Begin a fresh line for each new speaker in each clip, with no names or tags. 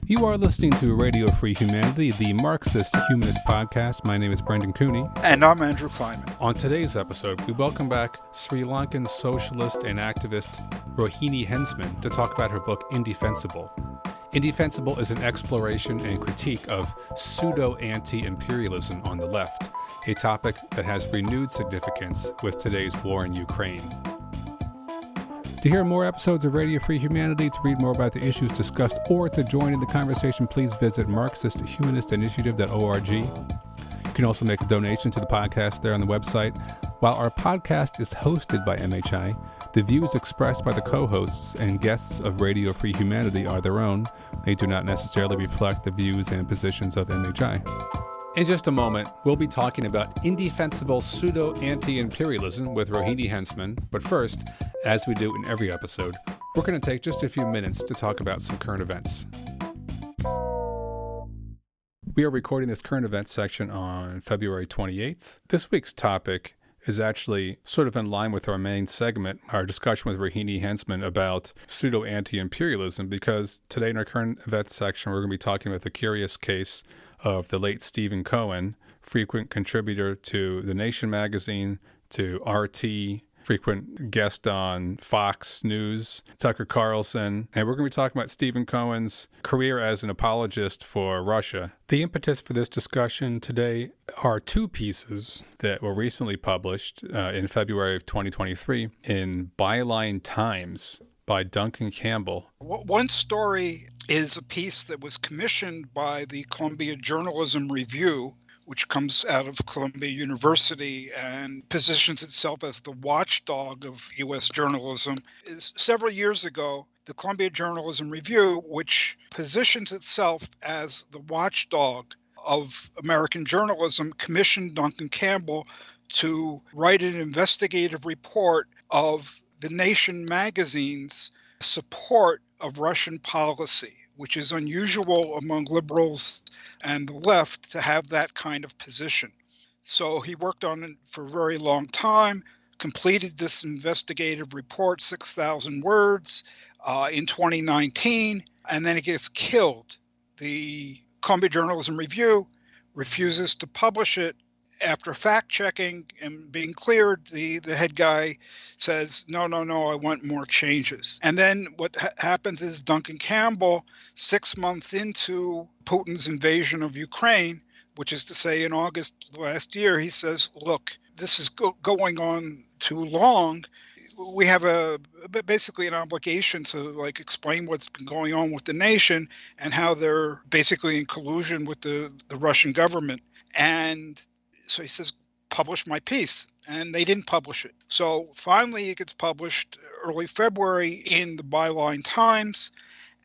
You are listening to Radio Free Humanity, the Marxist-Humanist podcast. My name is Brendan Cooney.
And I'm Andrew Kleiman.
On today's episode, we welcome back Sri Lankan socialist and activist Rohini Hensman to talk about her book, Indefensible. Indefensible is an exploration and critique of pseudo-anti-imperialism on the left, a topic that has renewed significance with today's war in Ukraine. To hear more episodes of Radio Free Humanity, to read more about the issues discussed, or to join in the conversation, please visit Marxist-Humanist-Initiative.org. You can also make a donation to the podcast there on the website. While our podcast is hosted by MHI, the views expressed by the co-hosts and guests of Radio Free Humanity are their own. They do not necessarily reflect the views and positions of MHI. In just a moment, we'll be talking about indefensible pseudo-anti-imperialism with Rohini Hensman. But first, as we do in every episode, we're going to take just a few minutes to talk about some current events. We are recording this current events section on February 28th. This week's topic is actually sort of in line with our main segment, our discussion with Rohini Hensman about pseudo-anti-imperialism, because today in our current events section, we're going to be talking about the curious case of the late Stephen Cohen, frequent contributor to The Nation magazine, to RT, frequent guest on Fox News, Tucker Carlson, and we're going to be talking about Stephen Cohen's career as an apologist for Russia. The impetus for this discussion today are two pieces that were recently published in February of 2023 in Byline Times by Duncan Campbell.
One story is a piece that was commissioned by the Columbia Journalism Review, which comes out of Columbia University and positions itself as the watchdog of U.S. journalism. Several years ago, the Columbia Journalism Review, which positions itself as the watchdog of American journalism, commissioned Duncan Campbell to write an investigative report of The Nation magazine's support of Russian policy, which is unusual among liberals and the left to have that kind of position. So he worked on it for a very long time, completed this investigative report, 6,000 words, in 2019, and then it gets killed. The Columbia Journalism Review refuses to publish it. After fact-checking and being cleared, the head guy says, no, I want more changes. And then what happens is Duncan Campbell, 6 months into Putin's invasion of Ukraine, which is to say in August last year, he says, look, this is going on too long. We have basically an obligation to explain what's been going on with the nation and how they're basically in collusion with the Russian government. And so he says, publish my piece. And they didn't publish it. So finally it gets published early February in the Byline Times.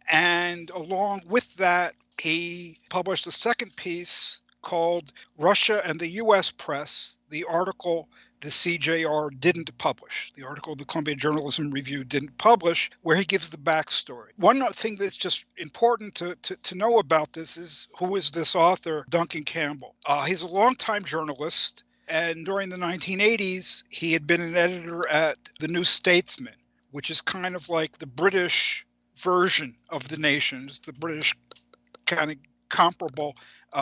And along with that, he published a second piece called Russia and the U.S. Press, the article the CJR didn't publish, the article the Columbia Journalism Review didn't publish, where he gives the backstory. One thing that's just important to know about this is who is this author, Duncan Campbell. He's a longtime journalist, and during the 1980s, he had been an editor at The New Statesman, which is kind of like the British version of The Nation. It's the British kind of comparable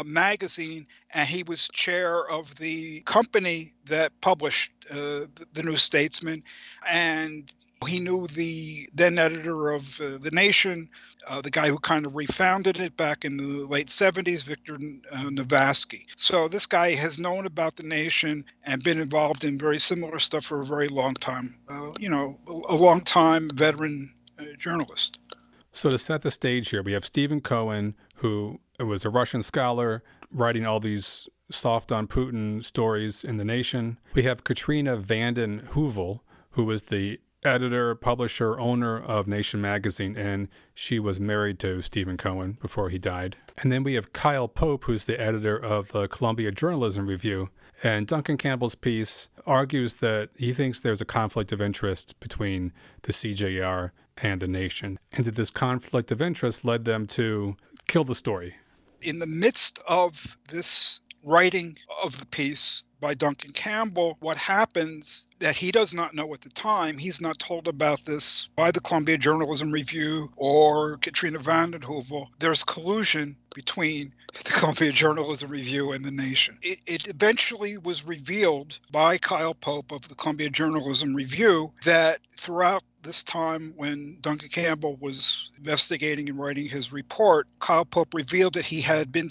magazine, and he was chair of the company that published The New Statesman, and he knew the then editor of The Nation, the guy who kind of refounded it back in the late 70s, Victor Navasky. So this guy has known about The Nation and been involved in very similar stuff for a very long time, a long time veteran journalist.
So to set the stage here, we have Stephen Cohen, who was a Russian scholar writing all these soft on Putin stories in The Nation. We have Katrina Vanden Heuvel, who was the editor, publisher, owner of Nation magazine, and she was married to Stephen Cohen before he died. And then we have Kyle Pope, who's the editor of the Columbia Journalism Review. And Duncan Campbell's piece argues that he thinks there's a conflict of interest between the CJR and The Nation, and that this conflict of interest led them to kill the story.
In the midst of this writing of the piece, by Duncan Campbell. What happens that he does not know at the time, he's not told about this by the Columbia Journalism Review or Katrina vanden Heuvel. There's collusion between the Columbia Journalism Review and the Nation. It eventually was revealed by Kyle Pope of the Columbia Journalism Review that throughout this time when Duncan Campbell was investigating and writing his report, Kyle Pope revealed that he had been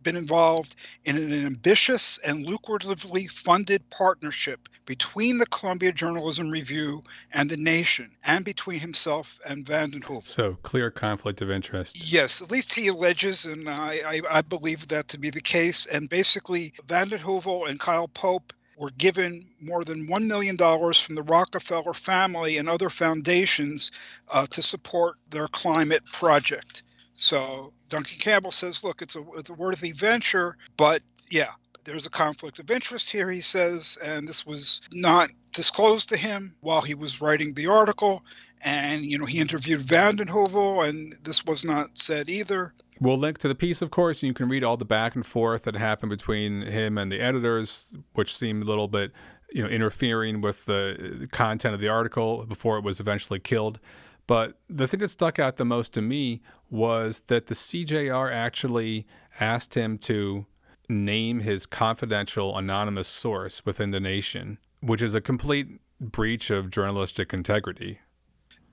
involved in an ambitious and lucratively funded partnership between the Columbia Journalism Review and the Nation, and between himself and vanden Heuvel.
So clear conflict of interest.
Yes, at least he alleges, and I believe that to be the case. And basically, vanden Heuvel and Kyle Pope were given more than $1 million from the Rockefeller family and other foundations to support their climate project. So Duncan Campbell says, look, it's a worthy venture, but yeah, there's a conflict of interest here, he says, and this was not disclosed to him while he was writing the article. And, he interviewed vanden Heuvel, and this was not said either.
We'll link to the piece, of course, and you can read all the back and forth that happened between him and the editors, which seemed a little bit, interfering with the content of the article before it was eventually killed. But the thing that stuck out the most to me was that the CJR actually asked him to name his confidential anonymous source within the Nation, which is a complete breach of journalistic integrity.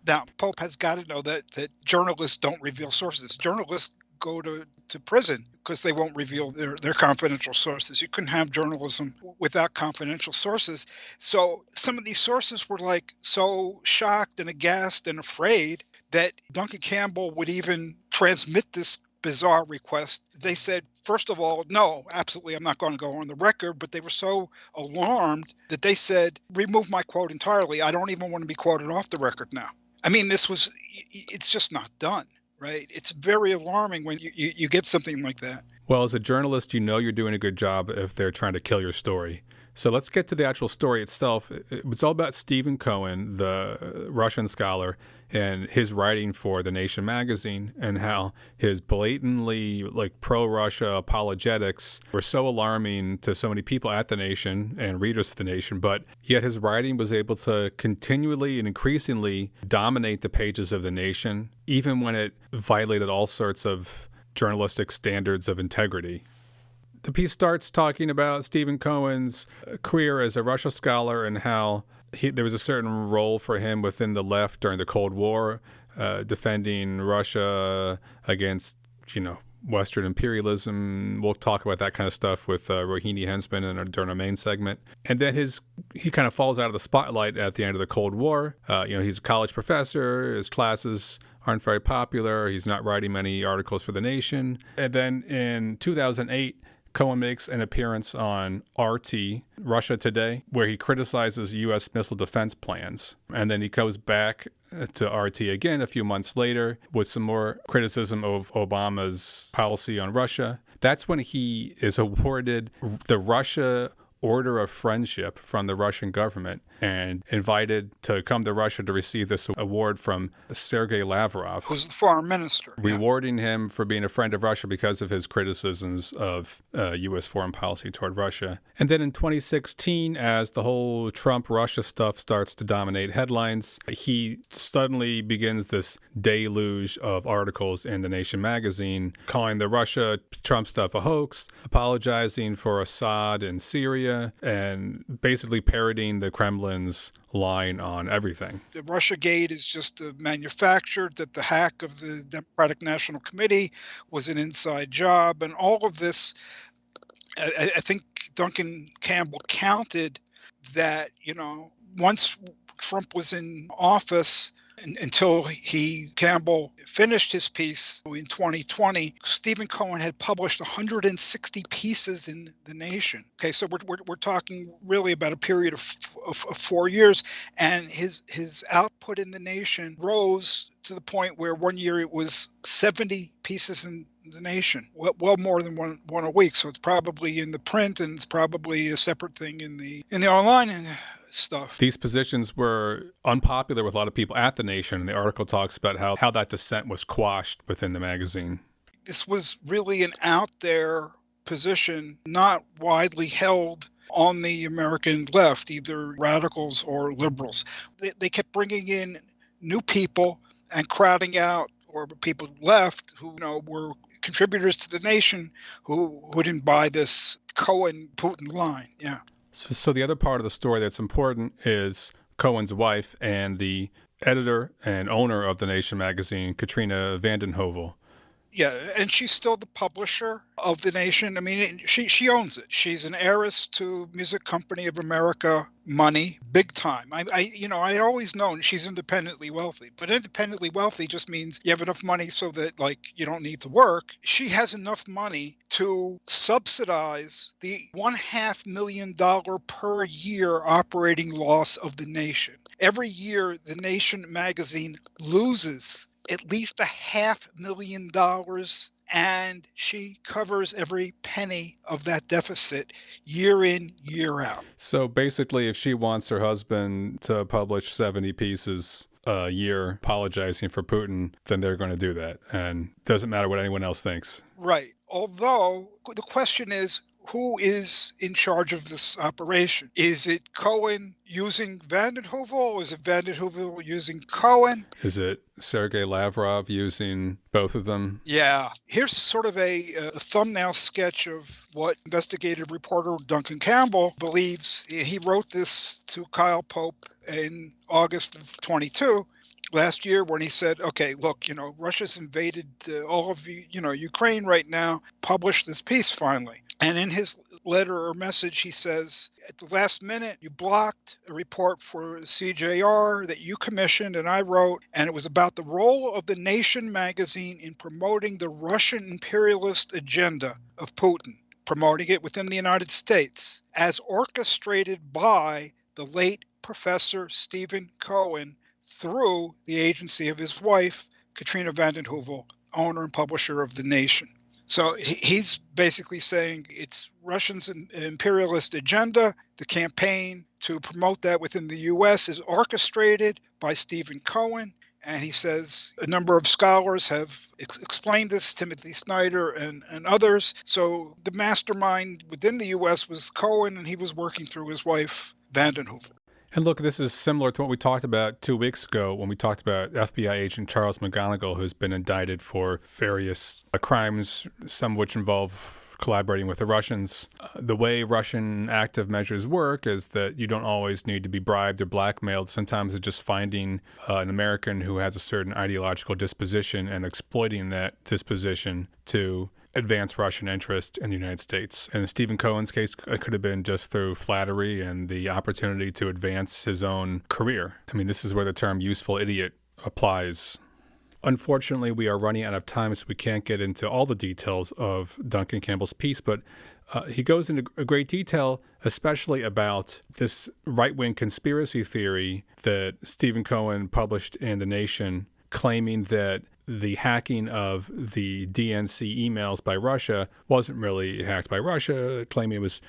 Now, Pope has got to know that journalists don't reveal sources. Journalists go to prison because they won't reveal their confidential sources. You couldn't have journalism without confidential sources. So some of these sources were so shocked and aghast and afraid that Duncan Campbell would even transmit this bizarre request. They said, first of all, no, absolutely, I'm not going to go on the record. But they were so alarmed that they said, remove my quote entirely. I don't even want to be quoted off the record now. I mean, it's just not done, right? It's very alarming when you get something like that.
Well, as a journalist, you're doing a good job if they're trying to kill your story. So let's get to the actual story itself. It was all about Stephen Cohen, the Russian scholar, and his writing for The Nation magazine, and how his blatantly pro-Russia apologetics were so alarming to so many people at The Nation and readers of The Nation, but yet his writing was able to continually and increasingly dominate the pages of The Nation, even when it violated all sorts of journalistic standards of integrity. The piece starts talking about Stephen Cohen's career as a Russia scholar and how there was a certain role for him within the left during the Cold War, defending Russia against, Western imperialism. We'll talk about that kind of stuff with Rohini Hensman during our main segment. And then he kind of falls out of the spotlight at the end of the Cold War. He's a college professor. His classes aren't very popular. He's not writing many articles for The Nation. And then in 2008, Cohen makes an appearance on RT, Russia Today, where he criticizes U.S. missile defense plans. And then he goes back to RT again a few months later with some more criticism of Obama's policy on Russia. That's when he is awarded the Russia Order of Friendship from the Russian government and invited to come to Russia to receive this award from Sergei Lavrov,
who's the foreign minister,
rewarding him for being a friend of Russia because of his criticisms of U.S. foreign policy toward Russia. And then in 2016, as the whole Trump-Russia stuff starts to dominate headlines, he suddenly begins this deluge of articles in The Nation magazine calling the Russia-Trump stuff a hoax, apologizing for Assad in Syria, and basically parodying the Kremlin's line on everything.
The Russiagate is just manufactured, that the hack of the Democratic National Committee was an inside job, and all of this, I think Duncan Campbell counted that, once Trump was in office, until Campbell finished his piece in 2020, Stephen Cohen had published 160 pieces in The Nation. Okay, so we're talking really about a period of 4 years, and his output in The Nation rose to the point where one year it was 70 pieces in The Nation, well more than one a week. So it's probably in the print, and it's probably a separate thing in the online stuff.
These positions were unpopular with a lot of people at The Nation, and the article talks about how that dissent was quashed within the magazine.
This was really an out there position, not widely held on the American left, either radicals or liberals. They kept bringing in new people and crowding out, or people left who were contributors to the nation who wouldn't buy this Cohen-Putin line. Yeah.
So the other part of the story that's important is Cohen's wife and the editor and owner of The Nation magazine, Katrina vanden Heuvel.
Yeah, and she's still the publisher of The Nation. I mean, she owns it. She's an heiress to Music Company of America money, big time. I always known she's independently wealthy, but independently wealthy just means you have enough money so that you don't need to work. She has enough money to subsidize the $500,000 per year operating loss of The Nation. Every year, The Nation magazine loses at least $500,000, and she covers every penny of that deficit year in, year out.
So basically, if she wants her husband to publish 70 pieces a year apologizing for Putin, then they're going to do that. And it doesn't matter what anyone else thinks.
Right. Although the question is, who is in charge of this operation? Is it Cohen using vanden Heuvel, or is it vanden Heuvel using Cohen?
Is it Sergei Lavrov using both of them?
Yeah. Here's sort of a thumbnail sketch of what investigative reporter Duncan Campbell believes. He wrote this to Kyle Pope in August of 22. Last year, when he said, okay, look, Russia's invaded all of Ukraine right now, publish this piece finally. And in his letter or message, he says, at the last minute, you blocked a report for CJR that you commissioned and I wrote, and it was about the role of The Nation magazine in promoting the Russian imperialist agenda of Putin, promoting it within the United States, as orchestrated by the late Professor Stephen Cohen, through the agency of his wife, Katrina vanden Heuvel, owner and publisher of The Nation. So he's basically saying it's Russians' imperialist agenda. The campaign to promote that within the U.S. is orchestrated by Stephen Cohen. And he says a number of scholars have explained this, Timothy Snyder and others. So the mastermind within the U.S. was Cohen, and he was working through his wife, vanden Heuvel.
And look, this is similar to what we talked about 2 weeks ago when we talked about FBI agent Charles McGonigal, who's been indicted for various crimes, some of which involve collaborating with the Russians. The way Russian active measures work is that you don't always need to be bribed or blackmailed. Sometimes it's just finding an American who has a certain ideological disposition and exploiting that disposition to advance Russian interest in the United States. And in Stephen Cohen's case, it could have been just through flattery and the opportunity to advance his own career. I mean, this is where the term useful idiot applies. Unfortunately, we are running out of time, so we can't get into all the details of Duncan Campbell's piece, but he goes into a great detail, especially about this right-wing conspiracy theory that Stephen Cohen published in The Nation, claiming that the hacking of the DNC emails by Russia wasn't really hacked by Russia, claiming it was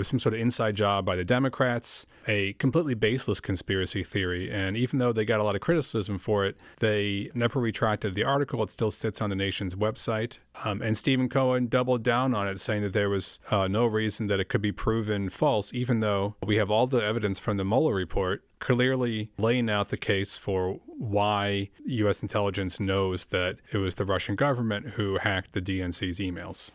some sort of inside job by the Democrats, a completely baseless conspiracy theory. And even though they got a lot of criticism for it, they never retracted the article. It still sits on the Nation's website. And Stephen Cohen doubled down on it, saying that there was no reason that it could be proven false, even though we have all the evidence from the Mueller report clearly laying out the case for why U.S. intelligence knows that it was the Russian government who hacked the DNC's emails.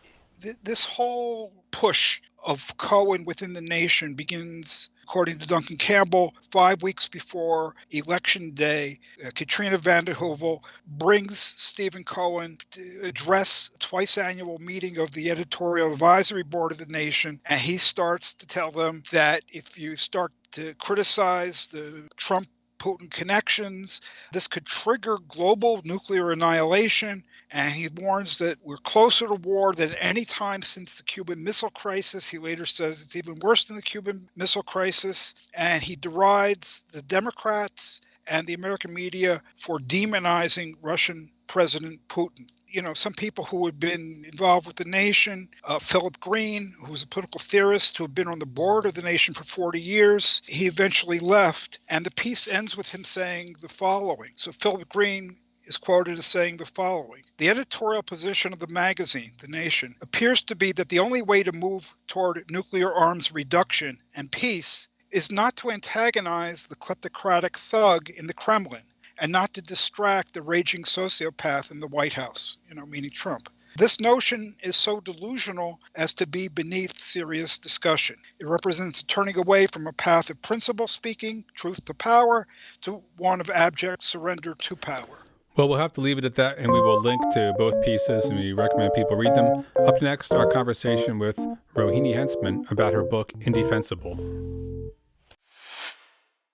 This whole push of Cohen within the Nation begins, according to Duncan Campbell, 5 weeks before Election Day. Katrina vanden Heuvel brings Stephen Cohen to address a twice-annual meeting of the editorial advisory board of the Nation, and he starts to tell them that if you start to criticize the Trump-Putin connections, this could trigger global nuclear annihilation. And he warns that we're closer to war than any time since the Cuban Missile Crisis. He later says it's even worse than the Cuban Missile Crisis. And he derides the Democrats and the American media for demonizing Russian President Putin. Some people who had been involved with the Nation, Philip Green, who was a political theorist who had been on the board of the Nation for 40 years, he eventually left. And the piece ends with him saying the following. So Philip Green is quoted as saying the following: "The editorial position of the magazine, The Nation, appears to be that the only way to move toward nuclear arms reduction and peace is not to antagonize the kleptocratic thug in the Kremlin and not to distract the raging sociopath in the White House," meaning Trump. "This notion is so delusional as to be beneath serious discussion. It represents a turning away from a path of principle speaking, truth to power, to one of abject surrender to power."
Well, we'll have to leave it at that, and we will link to both pieces, and we recommend people read them. Up next, our conversation with Rohini Hensman about her book, Indefensible.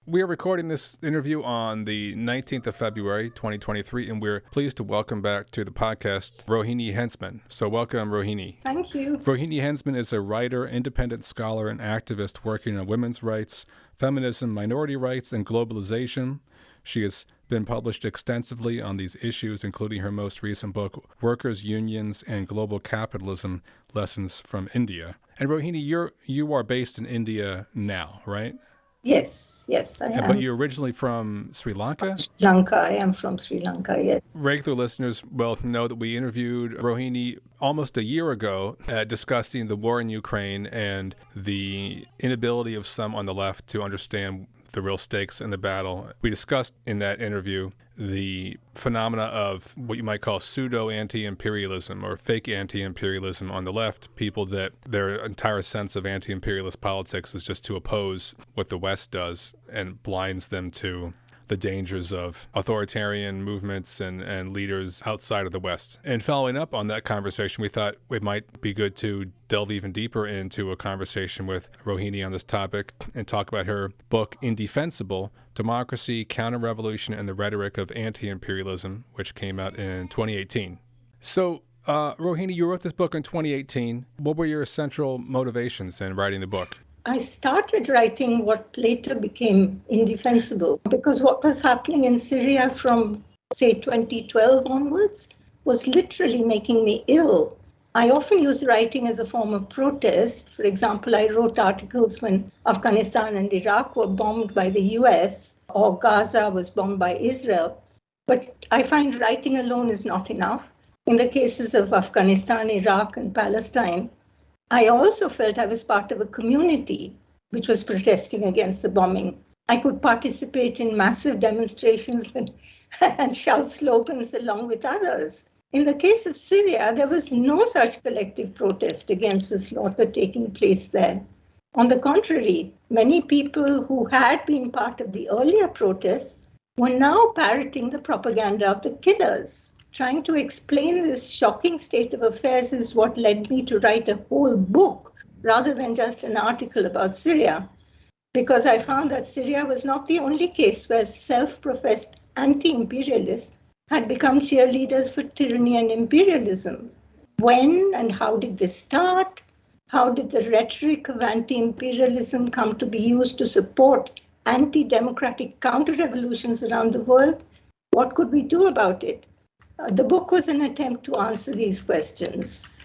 We are recording this interview on the 19th of February, 2023, and we're pleased to welcome back to the podcast Rohini Hensman. So welcome, Rohini.
Thank you.
Rohini Hensman is a writer, independent scholar, and activist working on women's rights, feminism, minority rights, and globalization. She has been published extensively on these issues, including her most recent book, Workers, Unions, and Global Capitalism, Lessons from India. And Rohini, you are based in India now, right?
Yes, I am.
But you're originally from Sri Lanka?
Sri Lanka. I am from Sri Lanka, yes.
Regular listeners will know that we interviewed Rohini almost a year ago discussing the war in Ukraine and the inability of some on the left to understand the real stakes in the battle. We discussed in that interview the phenomena of what you might call pseudo-anti-imperialism or fake anti-imperialism on the left, people that their entire sense of anti-imperialist politics is just to oppose what the West does and blinds them to the dangers of authoritarian movements and leaders outside of the West. And following up on that conversation, we thought it might be good to delve even deeper into a conversation with Rohini on this topic and talk about her book, Indefensible, Democracy, Counter-Revolution, and the Rhetoric of Anti-Imperialism, which came out in 2018. So, Rohini, you wrote this book in 2018. What were your central motivations in writing the book?
I started writing what later became Indefensible because what was happening in Syria from, say, 2012 onwards was literally making me ill. I often use writing as a form of protest. For example, I wrote articles when Afghanistan and Iraq were bombed by the US or Gaza was bombed by Israel. But I find writing alone is not enough. In the cases of Afghanistan, Iraq, and Palestine, I also felt I was part of a community which was protesting against the bombing. I could participate in massive demonstrations and shout slogans along with others. In the case of Syria, there was no such collective protest against the slaughter taking place there. On the contrary, many people who had been part of the earlier protests were now parroting the propaganda of the killers. Trying to explain this shocking state of affairs is what led me to write a whole book rather than just an article about Syria, because I found that Syria was not the only case where self-professed anti-imperialists had become cheerleaders for tyranny and imperialism. When and how did this start? How did the rhetoric of anti-imperialism come to be used to support anti-democratic counter-revolutions around the world? What could we do about it? The book was an attempt to answer these questions.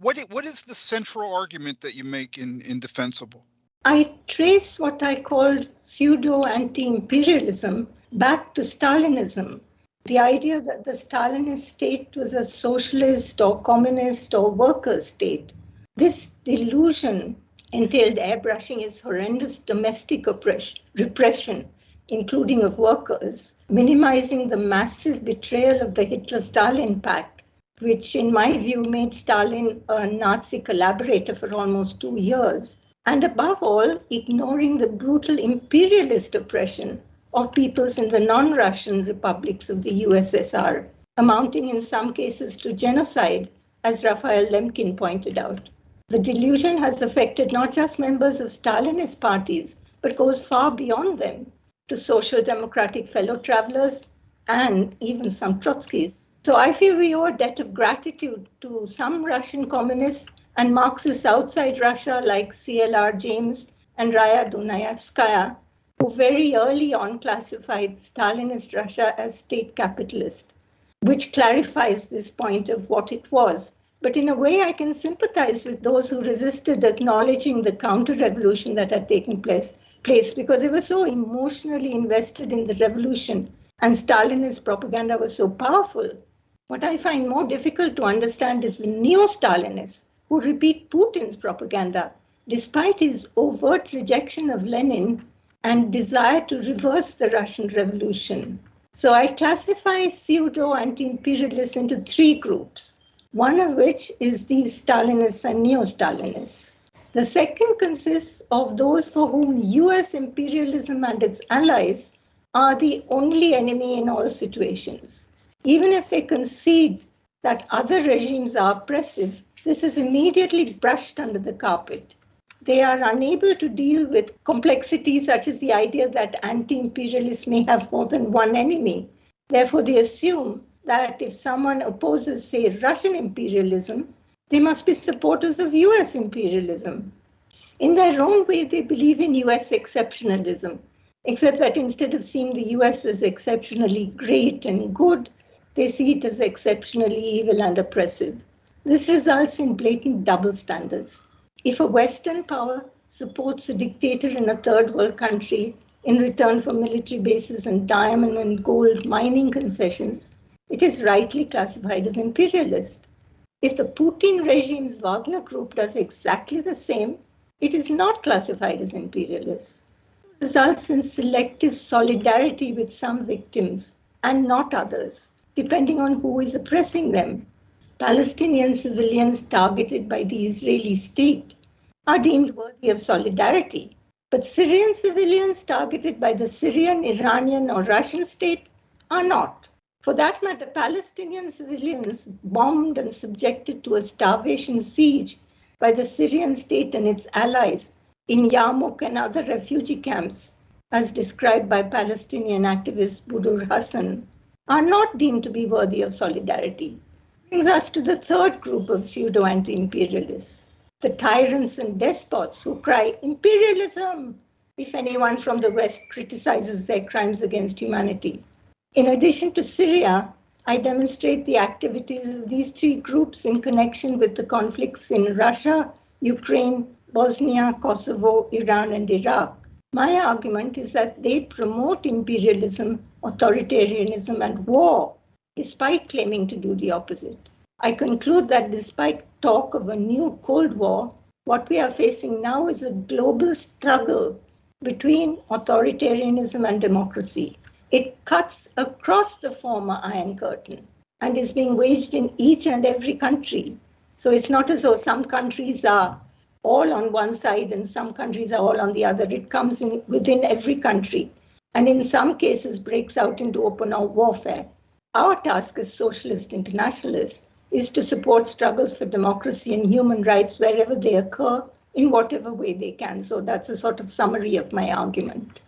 What is the central argument that you make in Indefensible?
I trace what I call pseudo-anti-imperialism back to Stalinism. The idea that the Stalinist state was a socialist or communist or workers' state. This delusion entailed airbrushing its horrendous domestic repression, including of workers, minimizing the massive betrayal of the Hitler-Stalin pact, which in my view made Stalin a Nazi collaborator for almost 2 years, and above all, ignoring the brutal imperialist oppression of peoples in the non-Russian republics of the USSR, amounting in some cases to genocide, as Raphael Lemkin pointed out. The delusion has affected not just members of Stalinist parties, but goes far beyond them, to social democratic fellow travelers, and even some Trotskys. So I feel we owe a debt of gratitude to some Russian communists and Marxists outside Russia like C.L.R. James and Raya Dunayevskaya, who very early on classified Stalinist Russia as state capitalist, which clarifies this point of what it was. But in a way, I can sympathize with those who resisted acknowledging the counter-revolution that had taken place because they were so emotionally invested in the revolution and Stalinist propaganda was so powerful. What I find more difficult to understand is the neo-Stalinists who repeat Putin's propaganda despite his overt rejection of Lenin and desire to reverse the Russian Revolution. So I classify pseudo-anti-imperialists into three groups, one of which is these Stalinists and neo-Stalinists. The second consists of those for whom US imperialism and its allies are the only enemy in all situations. Even if they concede that other regimes are oppressive, this is immediately brushed under the carpet. They are unable to deal with complexities such as the idea that anti-imperialists may have more than one enemy. Therefore, they assume that if someone opposes, say, Russian imperialism, they must be supporters of US imperialism. In their own way, they believe in US exceptionalism, except that instead of seeing the US as exceptionally great and good, they see it as exceptionally evil and oppressive. This results in blatant double standards. If a Western power supports a dictator in a third world country in return for military bases and diamond and gold mining concessions, it is rightly classified as imperialist. If the Putin regime's Wagner Group does exactly the same, it is not classified as imperialist. It results in selective solidarity with some victims and not others, depending on who is oppressing them. Palestinian civilians targeted by the Israeli state are deemed worthy of solidarity, but Syrian civilians targeted by the Syrian, Iranian, or Russian state are not. For that matter, Palestinian civilians bombed and subjected to a starvation siege by the Syrian state and its allies in Yarmouk and other refugee camps, as described by Palestinian activist Budur Hassan, are not deemed to be worthy of solidarity. Brings us to the third group of pseudo-anti-imperialists, the tyrants and despots who cry imperialism if anyone from the West criticizes their crimes against humanity. In addition to Syria, I demonstrate the activities of these three groups in connection with the conflicts in Russia, Ukraine, Bosnia, Kosovo, Iran, and Iraq. My argument is that they promote imperialism, authoritarianism, and war, despite claiming to do the opposite. I conclude that despite talk of a new Cold War, what we are facing now is a global struggle between authoritarianism and democracy. It cuts across the former Iron Curtain and is being waged in each and every country. So it's not as though some countries are all on one side and some countries are all on the other. It comes in within every country and in some cases breaks out into open warfare. Our task as socialist internationalists is to support struggles for democracy and human rights wherever they occur in whatever way they can. So that's a sort of summary of my argument.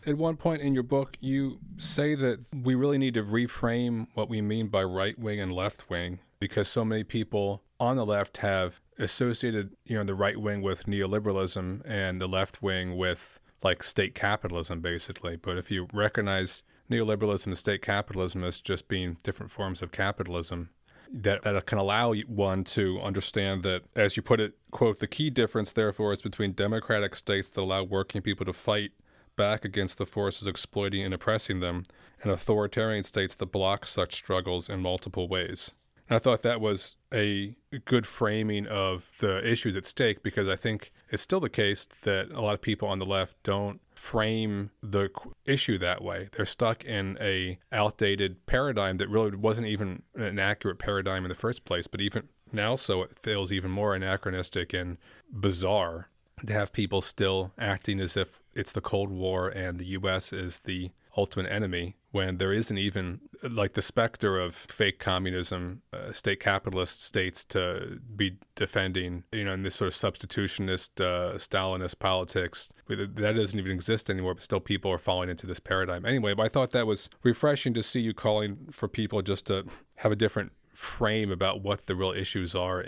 At one point in your book, you say that we really need to reframe what we mean by right wing and left wing because so many people on the left have associated, the right wing with neoliberalism and the left wing with like state capitalism, basically. But if you recognize neoliberalism and state capitalism as just being different forms of capitalism, that can allow one to understand that, as you put it, quote, the key difference, therefore, is between democratic states that allow working people to fight back against the forces exploiting and oppressing them, and authoritarian states that block such struggles in multiple ways. And I thought that was a good framing of the issues at stake, because I think it's still the case that a lot of people on the left don't frame the issue that way. They're stuck in a outdated paradigm that really wasn't even an accurate paradigm in the first place, but even now so it feels even more anachronistic and bizarre to have people still acting as if it's the Cold War and the U.S. is the ultimate enemy, when there isn't even like the specter of fake communism, state capitalist states to be defending, in this sort of substitutionist, Stalinist politics. That doesn't even exist anymore, but still people are falling into this paradigm. Anyway, but I thought that was refreshing to see you calling for people just to have a different frame about what the real issues are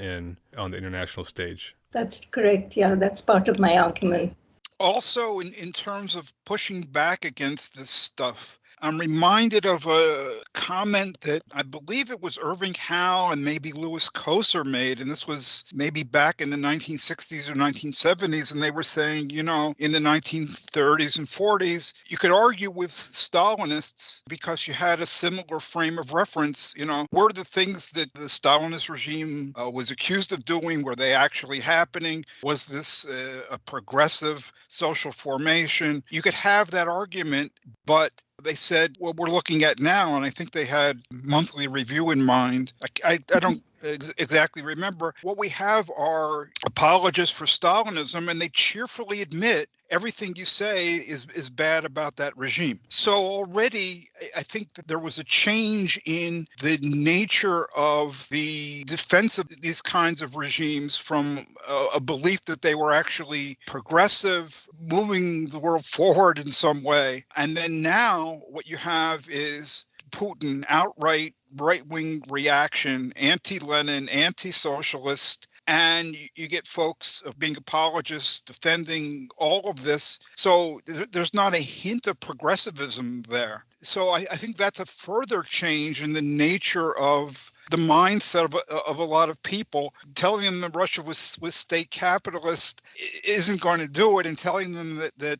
on the international stage.
That's correct. Yeah, that's part of my argument.
Also, in terms of pushing back against this stuff, I'm reminded of a comment that I believe it was Irving Howe and maybe Louis Koser made, and this was maybe back in the 1960s or 1970s, and they were saying, in the 1930s and 40s, you could argue with Stalinists because you had a similar frame of reference. Were the things that the Stalinist regime was accused of doing, were they actually happening? Was this a progressive social formation? You could have that argument, but they said, what we're looking at now, and I think they had monthly review in mind. I don't exactly remember. What we have are apologists for Stalinism, and they cheerfully admit everything you say is bad about that regime. So already, I think that there was a change in the nature of the defense of these kinds of regimes from a belief that they were actually progressive, moving the world forward in some way. And then now what you have is Putin, outright right-wing reaction, anti-Lenin, anti-socialist, and you get folks being apologists, defending all of this. So there's not a hint of progressivism there. So I think that's a further change in the nature of the mindset of a lot of people. Telling them that Russia was state capitalist isn't going to do it, and telling them that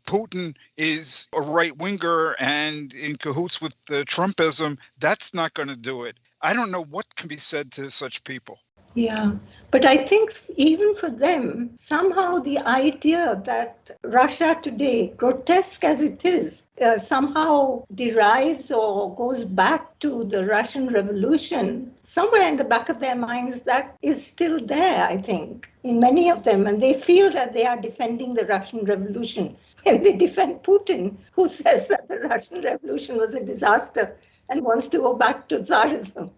Putin is a right-winger and in cahoots with Trumpism, that's not going to do it. I don't know what can be said to such people.
Yeah, but I think even for them, somehow the idea that Russia today, grotesque as it is, somehow derives or goes back to the Russian Revolution, somewhere in the back of their minds, that is still there, I think, in many of them. And they feel that they are defending the Russian Revolution. And they defend Putin, who says that the Russian Revolution was a disaster and wants to go back to Tsarism.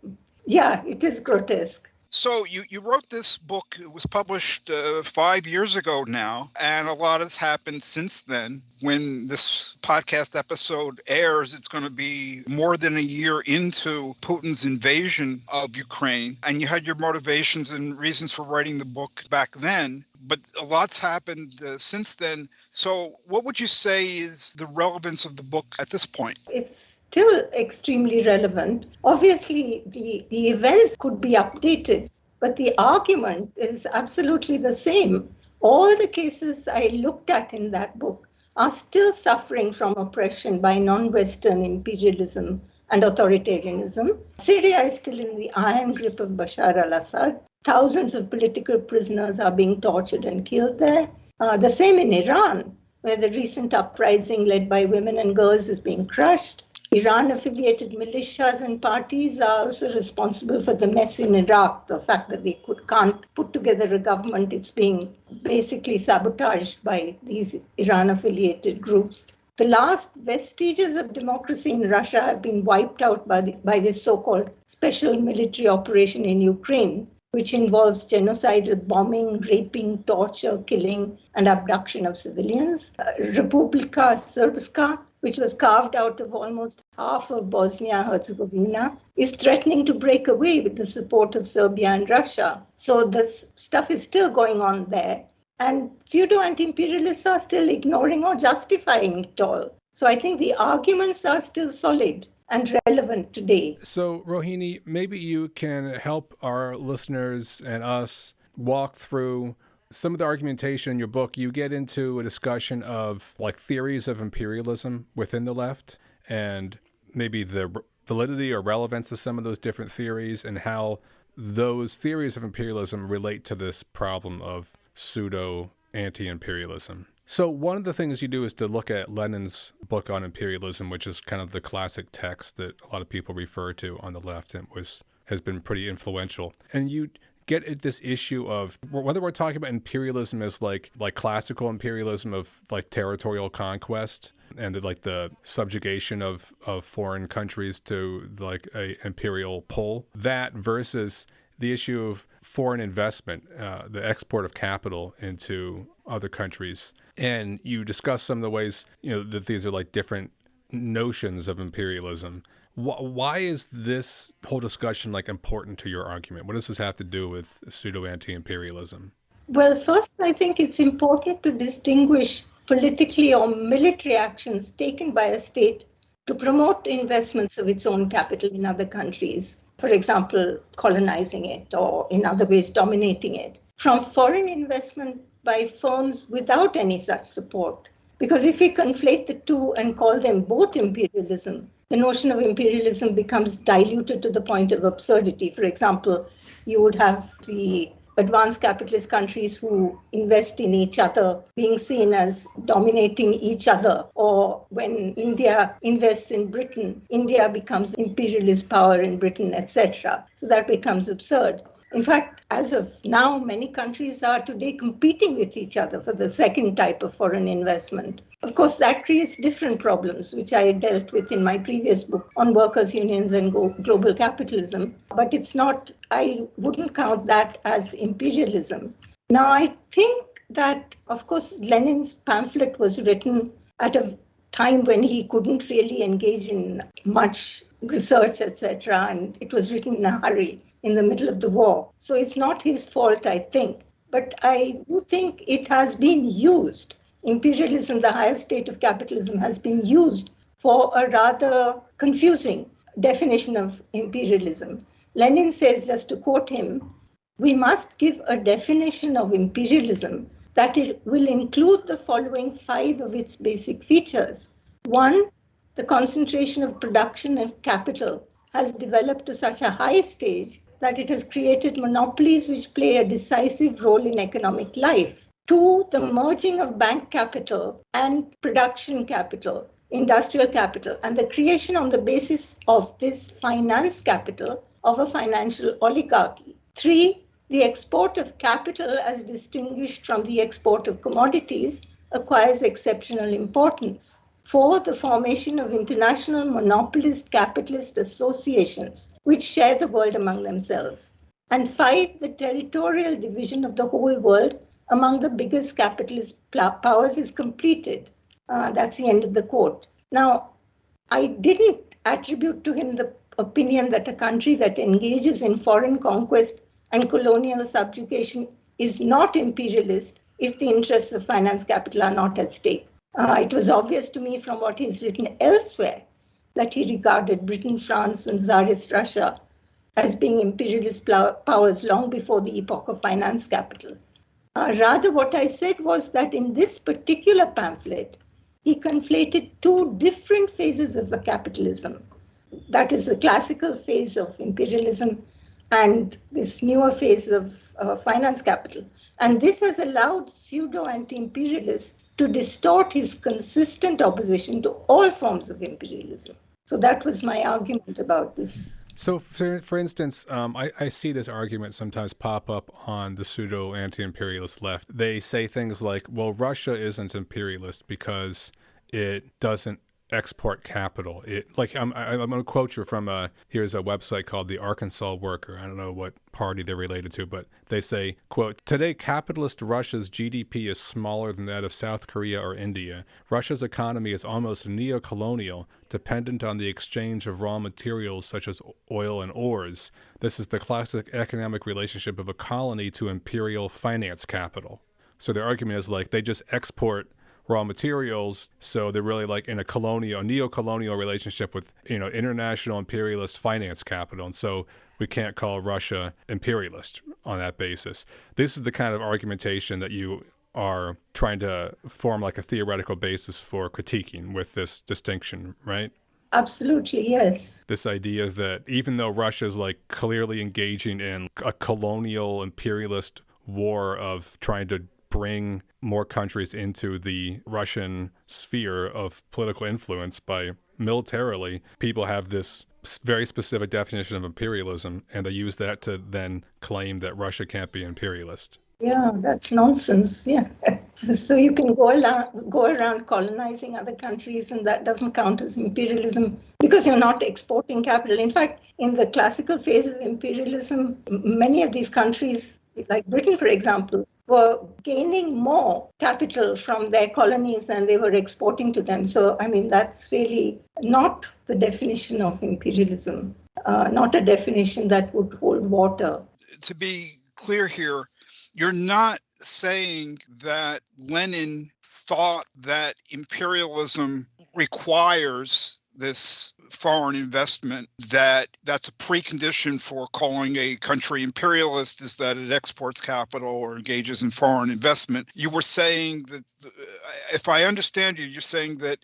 Yeah, it is grotesque.
So you wrote this book. It was published 5 years ago now, and a lot has happened since then. When this podcast episode airs, it's going to be more than a year into Putin's invasion of Ukraine, and you had your motivations and reasons for writing the book back then. But a lot's happened since then. So what would you say is the relevance of the book at this point?
It's still extremely relevant. Obviously, the events could be updated, but the argument is absolutely the same. All the cases I looked at in that book are still suffering from oppression by non-Western imperialism and authoritarianism. Syria is still in the iron grip of Bashar al-Assad. Thousands of political prisoners are being tortured and killed there. The same in Iran, where the recent uprising led by women and girls is being crushed. Iran-affiliated militias and parties are also responsible for the mess in Iraq, the fact that they can't put together a government. It's being basically sabotaged by these Iran-affiliated groups. The last vestiges of democracy in Russia have been wiped out by this so-called special military operation in Ukraine, which involves genocidal bombing, raping, torture, killing, and abduction of civilians. Republika Srpska, which was carved out of almost half of Bosnia-Herzegovina, is threatening to break away with the support of Serbia and Russia. So this stuff is still going on there. And pseudo-anti-imperialists are still ignoring or justifying it all. So I think the arguments are still solid and relevant today.
So, Rohini, maybe you can help our listeners and us walk through some of the argumentation in your book. You get into a discussion of theories of imperialism within the left and maybe the validity or relevance of some of those different theories and how those theories of imperialism relate to this problem of pseudo-anti-imperialism. So one of the things you do is to look at Lenin's book on imperialism, which is kind of the classic text that a lot of people refer to on the left and has been pretty influential. And you get at this issue of whether we're talking about imperialism as like classical imperialism of territorial conquest and the subjugation of foreign countries to a imperial pull, that versus the issue of foreign investment, the export of capital into other countries. And you discuss some of the ways, that these are different notions of imperialism. Why is this whole discussion important to your argument? What does this have to do with pseudo-anti-imperialism?
Well, first, I think it's important to distinguish politically or military actions taken by a state to promote investments of its own capital in other countries, for example, colonizing it or in other ways dominating it, from foreign investment by firms without any such support. Because if we conflate the two and call them both imperialism, the notion of imperialism becomes diluted to the point of absurdity. For example, you would have the advanced capitalist countries who invest in each other being seen as dominating each other. Or when India invests in Britain, India becomes imperialist power in Britain, etc. So that becomes absurd. In fact, as of now, many countries are today competing with each other for the second type of foreign investment. Of course, that creates different problems, which I dealt with in my previous book on workers' unions and global capitalism. But I wouldn't count that as imperialism. Now, I think that, of course, Lenin's pamphlet was written at a time when he couldn't really engage in much research, etc., and it was written in a hurry in the middle of the war. So it's not his fault, I think. But I do think it has been used. Imperialism, the highest state of capitalism, has been used for a rather confusing definition of imperialism. Lenin says, just to quote him, we must give a definition of imperialism that it will include the following 5 of its basic features. 1, the concentration of production and capital has developed to such a high stage that it has created monopolies which play a decisive role in economic life. 2, the merging of bank capital and production capital, industrial capital, and the creation on the basis of this finance capital of a financial oligarchy. 3, the export of capital as distinguished from the export of commodities acquires exceptional importance. 4, the formation of international monopolist capitalist associations which share the world among themselves. And 5, the territorial division of the whole world among the biggest capitalist powers is completed. That's the end of the quote. Now, I didn't attribute to him the opinion that a country that engages in foreign conquest and colonial subjugation is not imperialist if the interests of finance capital are not at stake. It was obvious to me from what he's written elsewhere that he regarded Britain, France, and Tsarist Russia as being imperialist powers long before the epoch of finance capital. Rather, what I said was that in this particular pamphlet, he conflated 2 different phases of the capitalism. That is the classical phase of imperialism and this newer phase of finance capital. And this has allowed pseudo-anti-imperialists to distort his consistent opposition to all forms of imperialism. So that was my argument about this.
So, for instance, I see this argument sometimes pop up on the pseudo-anti-imperialist left. They say things like, well, Russia isn't imperialist because it doesn't export capital. I'm going to quote you from here's a website called the Arkansas Worker. I don't know what party they're related to, but they say, quote, today capitalist Russia's GDP is smaller than that of South Korea or India. Russia's economy is almost neo-colonial, dependent on the exchange of raw materials such as oil and ores. This is the classic economic relationship of a colony to imperial finance capital. So their argument is like they just export raw materials, so they're really like in a neo-colonial relationship with international imperialist finance capital, and so we can't call Russia imperialist on that basis. This is the kind of argumentation that you are trying to form like a theoretical basis for critiquing with this distinction, right?
Absolutely, yes.
This idea that even though Russia is like clearly engaging in a colonial imperialist war of trying to bring more countries into the Russian sphere of political influence by militarily, people have this very specific definition of imperialism, and they use that to then claim that Russia can't be imperialist.
Yeah, that's nonsense. Yeah. So you can go around colonizing other countries, and that doesn't count as imperialism because you're not exporting capital. In fact, in the classical phase of imperialism, many of these countries, like Britain, for example, were gaining more capital from their colonies than they were exporting to them. So, that's really not the definition of imperialism, not a definition that would hold water.
To be clear here, you're not saying that Lenin thought that imperialism requires this foreign investment, that's a precondition for calling a country imperialist, is that it exports capital or engages in foreign investment. You were saying that, if I understand you, you're saying that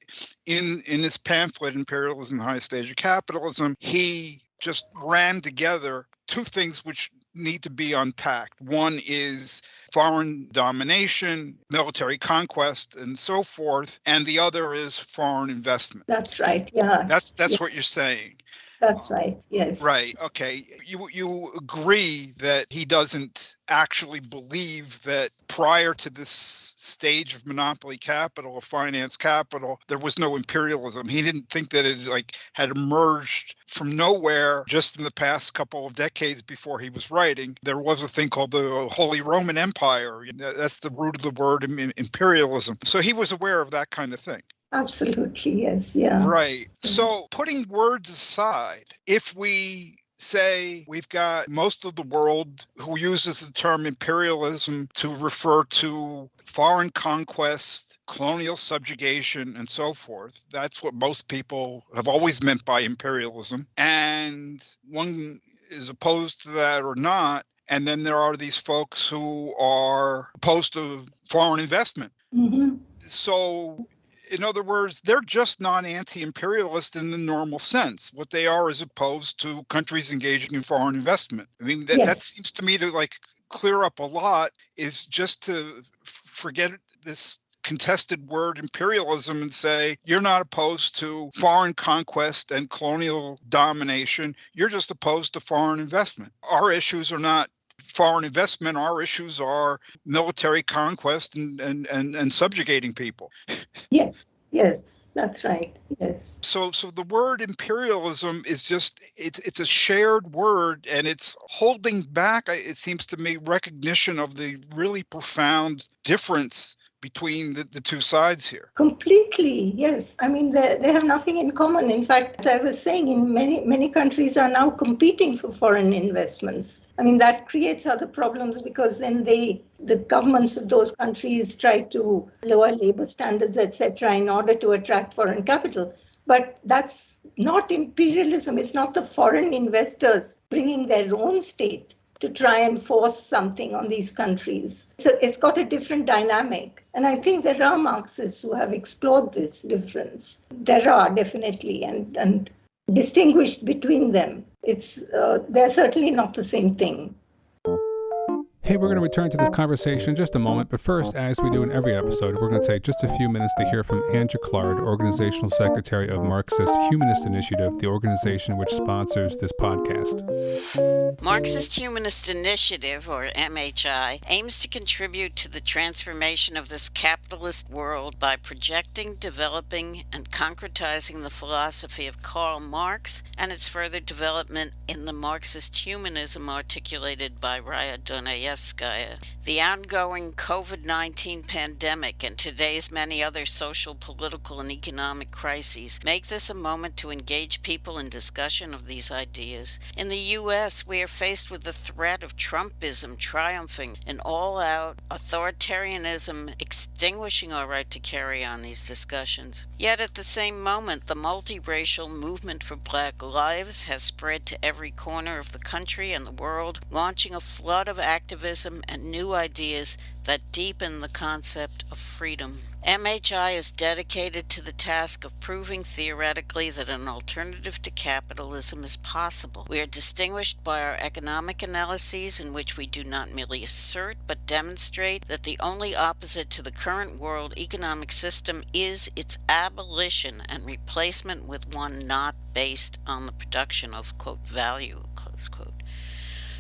in his pamphlet, Imperialism, the Highest Stage of Capitalism, he just ran together two things which need to be unpacked. One is foreign domination, military conquest, and so forth, and the other is foreign investment.
That's right. Yeah.
That's what you're saying.
That's right. Yes.
Right. Okay. You agree that he doesn't actually believe that prior to this stage of monopoly capital, of finance capital, there was no imperialism. He didn't think that it had emerged from nowhere just in the past couple of decades before he was writing. There was a thing called the Holy Roman Empire. That's the root of the word imperialism. So he was aware of that kind of thing.
Absolutely, yes, yeah.
Right. So putting words aside, if we say we've got most of the world who uses the term imperialism to refer to foreign conquest, colonial subjugation, and so forth, that's what most people have always meant by imperialism. And one is opposed to that or not. And then there are these folks who are opposed to foreign investment.
Mm-hmm.
So, in other words, they're just not anti-imperialist in the normal sense. What they are is opposed to countries engaging in foreign investment. I mean, that seems to me to clear up a lot, is just to forget this contested word imperialism and say, you're not opposed to foreign conquest and colonial domination. You're just opposed to foreign investment. Our issues are not foreign investment. Our issues are military conquest and subjugating people.
Yes, that's right. Yes.
So the word imperialism is just, it's a shared word, and it's holding back, it seems to me, recognition of the really profound difference between the two sides here.
Completely, yes. I mean, they have nothing in common. In fact, as I was saying, in many countries are now competing for foreign investments. I mean, that creates other problems, because then the governments of those countries try to lower labor standards, etc., in order to attract foreign capital. But that's not imperialism. It's not the foreign investors bringing their own state to try and force something on these countries. So it's got a different dynamic. And I think there are Marxists who have explored this difference. There are, definitely, and distinguished between them. They're certainly not the same thing.
Hey, we're going to return to this conversation in just a moment, but first, as we do in every episode, we're going to take just a few minutes to hear from Anne Jacquard, Organizational Secretary of Marxist-Humanist Initiative, the organization which sponsors this podcast.
Marxist-Humanist Initiative, or MHI, aims to contribute to the transformation of this capitalist world by projecting, developing, and concretizing the philosophy of Karl Marx and its further development in the Marxist humanism articulated by Raya Dunayevskaya. The ongoing COVID-19 pandemic and today's many other social, political, and economic crises make this a moment to engage people in discussion of these ideas. In the U.S., we are faced with the threat of Trumpism triumphing and all-out authoritarianism extinguishing our right to carry on these discussions. Yet at the same moment, the multiracial movement for Black lives has spread to every corner of the country and the world, launching a flood of activism and new ideas that deepen the concept of freedom. MHI is dedicated to the task of proving theoretically that an alternative to capitalism is possible. We are distinguished by our economic analyses, in which we do not merely assert but demonstrate that the only opposite to the current world economic system is its abolition and replacement with one not based on the production of, quote, value, close quote.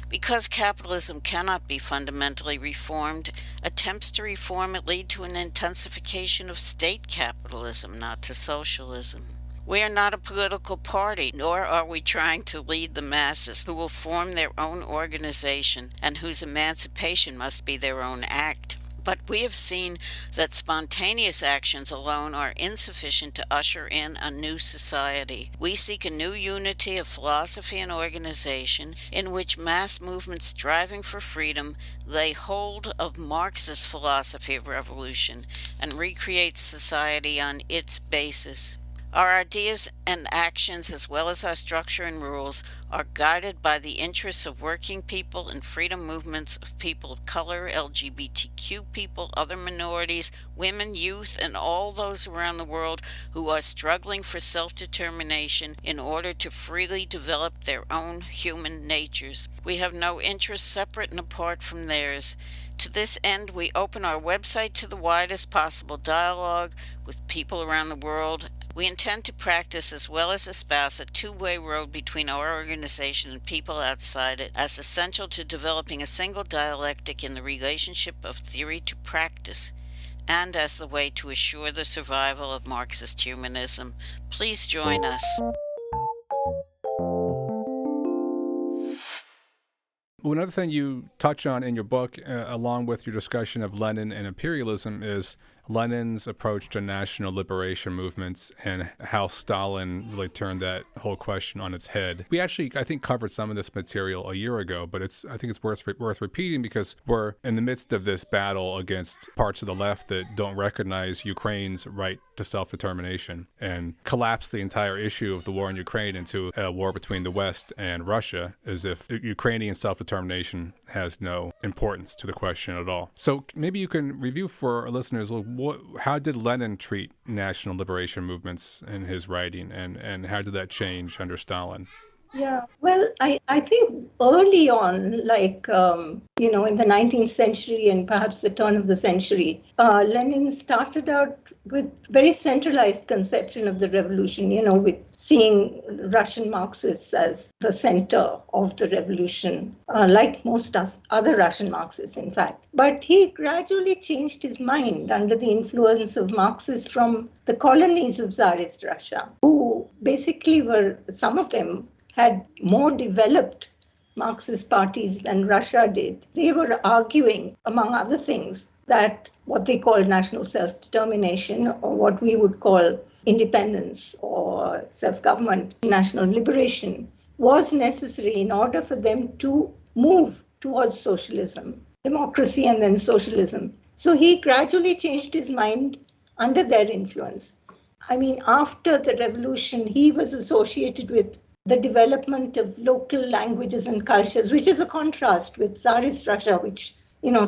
Because capitalism cannot be fundamentally reformed, attempts to reform it lead to an intensification of state capitalism, not to socialism. We are not a political party, nor are we trying to lead the masses who will form their own organization and whose emancipation must be their own act. But we have seen that spontaneous actions alone are insufficient to usher in a new society. We seek a new unity of philosophy and organization in which mass movements striving for freedom lay hold of Marxist philosophy of revolution and recreate society on its basis. Our ideas and actions, as well as our structure and rules, are guided by the interests of working people and freedom movements of people of color, LGBTQ people, other minorities, women, youth, and all those around the world who are struggling for self-determination in order to freely develop their own human natures. We have no interests separate and apart from theirs. To this end, we open our website to the widest possible dialogue with people around the world. We intend to practice as well as espouse a two-way road between our organization and people outside it as essential to developing a single dialectic in the relationship of theory to practice, and as the way to assure the survival of Marxist-Humanism. Please join us.
Well, another thing you touch on in your book, along with your discussion of Lenin and imperialism, is Lenin's approach to national liberation movements and how Stalin really turned that whole question on its head. We actually, I think, covered some of this material a year ago, but I think it's worth repeating because we're in the midst of this battle against parts of the left that don't recognize Ukraine's right to self-determination and collapse the entire issue of the war in Ukraine into a war between the West and Russia, as if Ukrainian self-determination has no importance to the question at all. So maybe you can review for our listeners, how did Lenin treat national liberation movements in his writing, and how did that change under Stalin?
Yeah, well, I think early on, like, in the 19th century and perhaps the turn of the century, Lenin started out with very centralized conception of the revolution, with seeing Russian Marxists as the center of the revolution, like most other Russian Marxists, in fact. But he gradually changed his mind under the influence of Marxists from the colonies of Tsarist Russia, who basically some of them had more developed Marxist parties than Russia did. They were arguing, among other things, that what they called national self-determination, or what we would call independence or self-government, national liberation, was necessary in order for them to move towards socialism, democracy and then socialism. So he gradually changed his mind under their influence. I mean, after the revolution, he was associated with the development of local languages and cultures, which is a contrast with Tsarist Russia, which,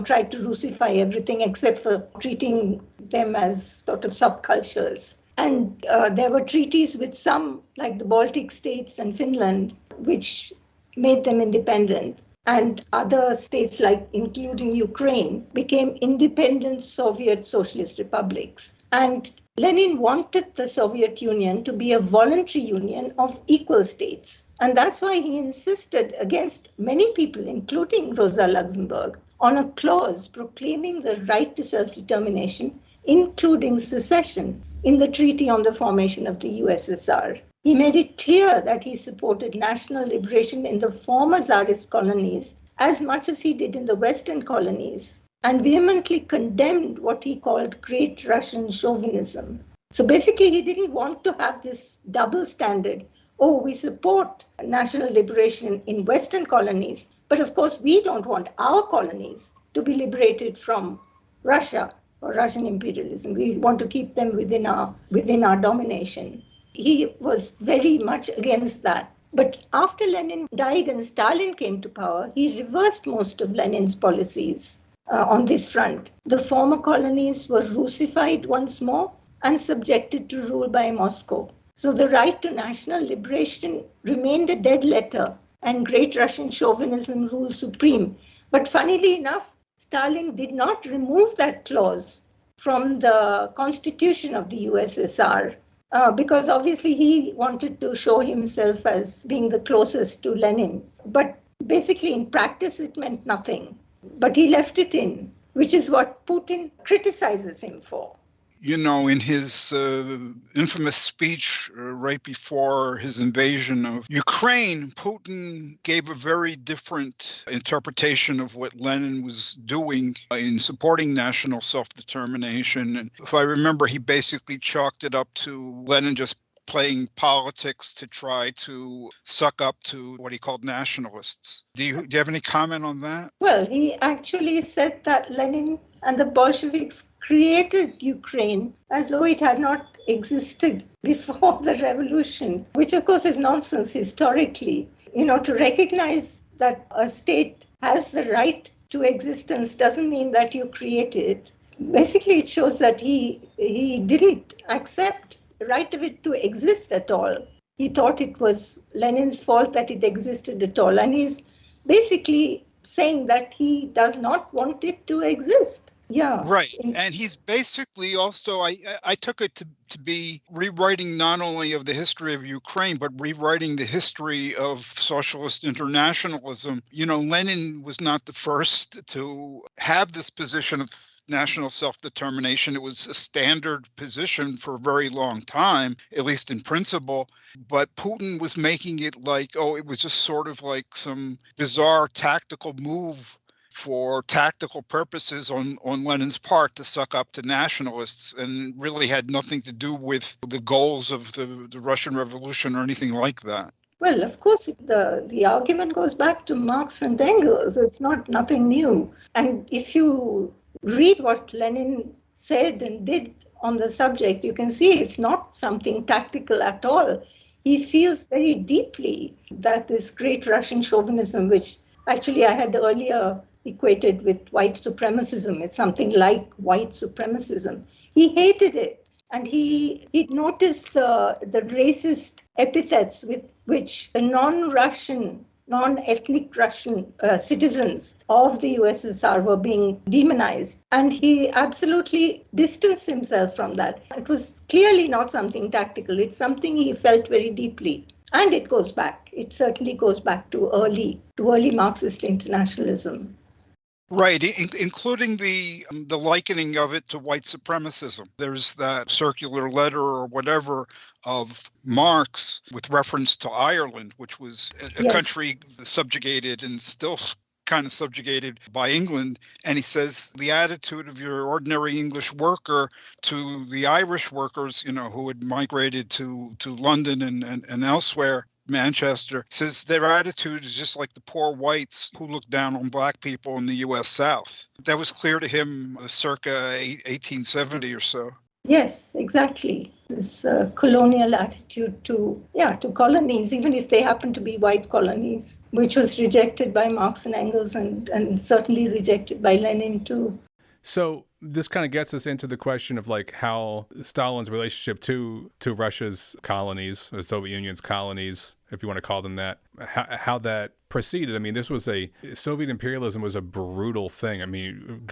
tried to Russify everything except for treating them as sort of subcultures. And there were treaties with some, like the Baltic states and Finland, which made them independent. And other states, like including Ukraine, became independent Soviet socialist republics. And Lenin wanted the Soviet Union to be a voluntary union of equal states. And that's why he insisted against many people, including Rosa Luxemburg, on a clause proclaiming the right to self-determination, including secession, in the Treaty on the Formation of the USSR. He made it clear that he supported national liberation in the former Tsarist colonies as much as he did in the Western colonies, and vehemently condemned what he called Great Russian chauvinism. So basically, he didn't want to have this double standard. Oh, we support national liberation in Western colonies, but of course, we don't want our colonies to be liberated from Russia or Russian imperialism. We want to keep them within our domination. He was very much against that. But after Lenin died and Stalin came to power, he reversed most of Lenin's policies on this front. The former colonies were Russified once more and subjected to rule by Moscow. So the right to national liberation remained a dead letter, and Great Russian chauvinism ruled supreme. But funnily enough, Stalin did not remove that clause from the constitution of the USSR, because obviously he wanted to show himself as being the closest to Lenin. But basically in practice it meant nothing. But he left it in, which is what Putin criticizes him for.
In his infamous speech right before his invasion of Ukraine, Putin gave a very different interpretation of what Lenin was doing in supporting national self-determination. And if I remember, he basically chalked it up to Lenin just playing politics to try to suck up to what he called nationalists. Do you have any comment on that?
Well, he actually said that Lenin and the Bolsheviks created Ukraine as though it had not existed before the revolution, which of course is nonsense historically. To recognize that a state has the right to existence doesn't mean that you create it. Basically, it shows that he didn't accept the right of it to exist at all. He thought it was Lenin's fault that it existed at all. And he's basically saying that he does not want it to exist. Yeah.
Right. And he's basically also, I took it to be rewriting not only of the history of Ukraine, but rewriting the history of socialist internationalism. Lenin was not the first to have this position of national self-determination. It was a standard position for a very long time, at least in principle. But Putin was making it like, it was just sort of like some bizarre tactical move for tactical purposes on Lenin's part to suck up to nationalists, and really had nothing to do with the goals of the Russian Revolution or anything like that.
Well, of course, the argument goes back to Marx and Engels. It's nothing new. And if you read what Lenin said and did on the subject, you can see it's not something tactical at all. He feels very deeply that this great Russian chauvinism, which actually I had earlier equated with white supremacism, it's something like white supremacism. He hated it. And he noticed the racist epithets with which the non-Russian, non-ethnic Russian citizens of the USSR were being demonized. And he absolutely distanced himself from that. It was clearly not something tactical. It's something he felt very deeply. And it goes back. It certainly goes back to early Marxist internationalism.
Right, including the likening of it to white supremacism. There's that circular letter or whatever of Marx with reference to Ireland, which was a country subjugated and still kind of subjugated by England. And he says the attitude of your ordinary English worker to the Irish workers, who had migrated to London and elsewhere, Manchester, says their attitude is just like the poor whites who look down on black people in the U.S. South. That was clear to him circa 1870 or so.
Yes, exactly. This colonial attitude to colonies, even if they happen to be white colonies, which was rejected by Marx and Engels and certainly rejected by Lenin too.
So this kind of gets us into the question of like how Stalin's relationship to Russia's colonies, the Soviet Union's colonies, if you want to call them that, how that proceeded. I mean, Soviet imperialism was a brutal thing. I mean,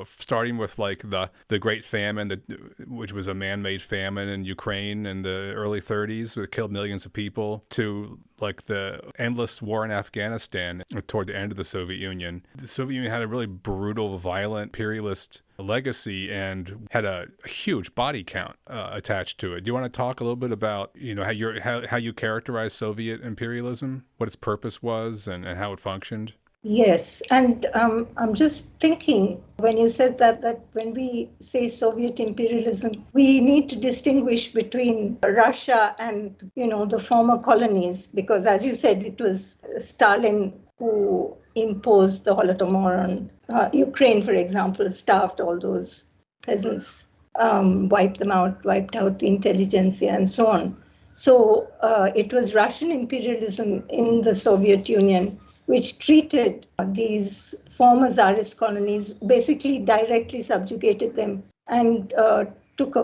starting with like the Great Famine, which was a man-made famine in Ukraine in the early 30s, that killed millions of people, to like the endless war in Afghanistan toward the end of the Soviet Union. The Soviet Union had a really brutal, violent, imperialist legacy and had a huge body count attached to it. Do you want to talk a little bit about how you characterize Soviet imperialism, what its purpose was, and how it functioned?
Yes, and I'm just thinking when you said that when we say Soviet imperialism, we need to distinguish between Russia and the former colonies, because as you said, it was Stalin who imposed the Holodomor on Ukraine, for example, starved all those peasants, wiped out the intelligentsia and so on. So it was Russian imperialism in the Soviet Union which treated these former Tsarist colonies, basically directly subjugated them and took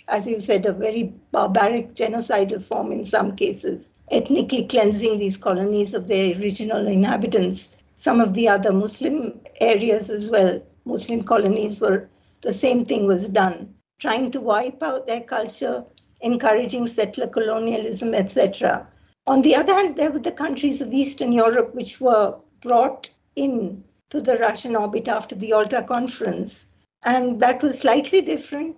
as you said, a very barbaric genocidal form in some cases, ethnically cleansing these colonies of their original inhabitants. Some of the other Muslim areas as well, Muslim colonies, the same thing was done, trying to wipe out their culture, encouraging settler colonialism, etc. On the other hand, there were the countries of Eastern Europe which were brought in to the Russian orbit after the Yalta Conference. And that was slightly different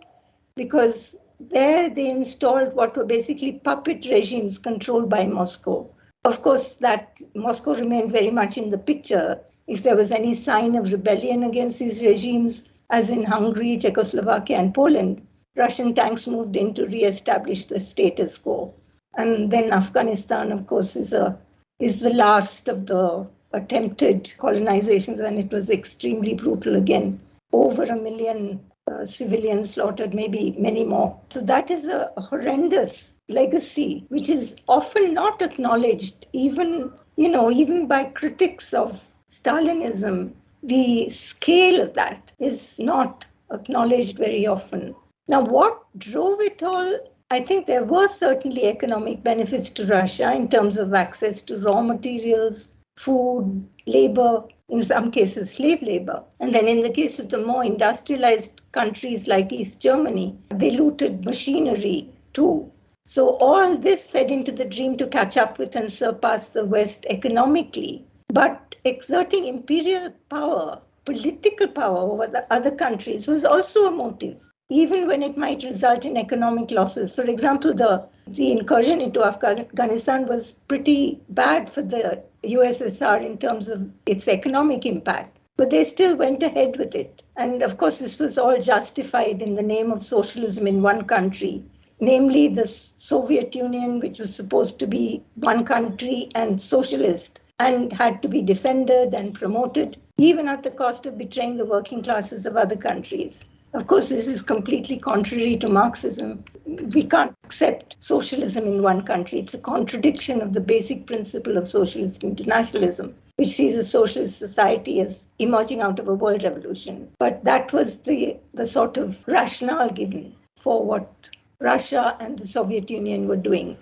because there they installed what were basically puppet regimes controlled by Moscow. Of course, that Moscow remained very much in the picture. If there was any sign of rebellion against these regimes, as in Hungary, Czechoslovakia, and Poland, Russian tanks moved in to re-establish the status quo. And then Afghanistan, of course, is the last of the attempted colonizations, and it was extremely brutal again. over 1 million civilians slaughtered, maybe many more. So that is a horrendous legacy, which is often not acknowledged, even by critics of Stalinism. The scale of that is not acknowledged very often. Now, what drove it all? I think there were certainly economic benefits to Russia in terms of access to raw materials, food, labor, in some cases slave labor. And then in the case of the more industrialized countries like East Germany, they looted machinery too. So all this fed into the dream to catch up with and surpass the West economically. But exerting imperial power, political power over the other countries was also a motive, even when it might result in economic losses. For example, the incursion into Afghanistan was pretty bad for the USSR in terms of its economic impact, but they still went ahead with it. And of course, this was all justified in the name of socialism in one country, namely the Soviet Union, which was supposed to be one country and socialist, and had to be defended and promoted, even at the cost of betraying the working classes of other countries. Of course, this is completely contrary to Marxism. We can't accept socialism in one country. It's a contradiction of the basic principle of socialist internationalism, which sees a socialist society as emerging out of a world revolution. But that was the sort of rationale given for what Russia and the Soviet Union were doing.